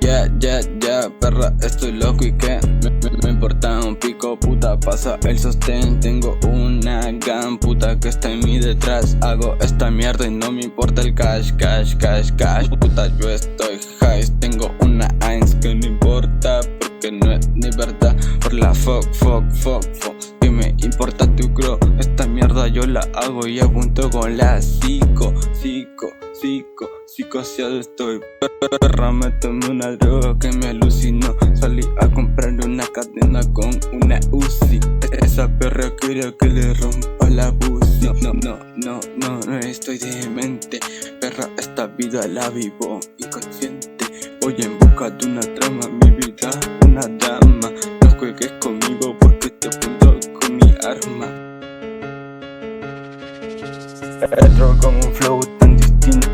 Yeah, perra, estoy loco y que me importa un pico, puta, pasa el sostén. Tengo una gun, puta, que está en mi detrás. Hago esta mierda y no me importa el cash. Puta, yo estoy high, tengo una Eins que no importa, porque no es ni verdad. Por la fuck, que me importa tu crow. Esta mierda yo la hago y apunto con la psicoseado estoy. Perra, me tomé una droga que me alucinó. Salí a comprarle una cadena con una Uzi. Esa perra quería que le rompa la buzi. No estoy demente. Perra, esta vida la vivo inconsciente. Voy en busca de una trama, mi vida una dama. No juegues conmigo porque te apunto con mi arma. Entro con un flow tan distinto.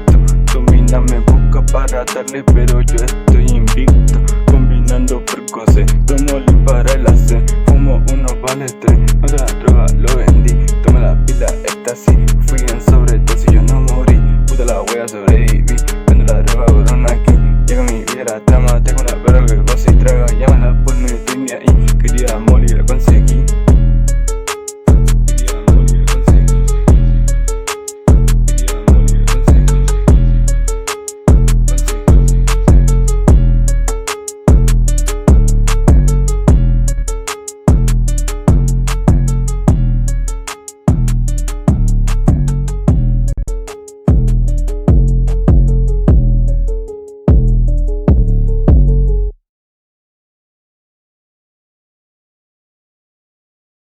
Domina me busca para darle, pero yo estoy invicto. Combinando percocet, tomo li para el AC. Fumo uno vale 3.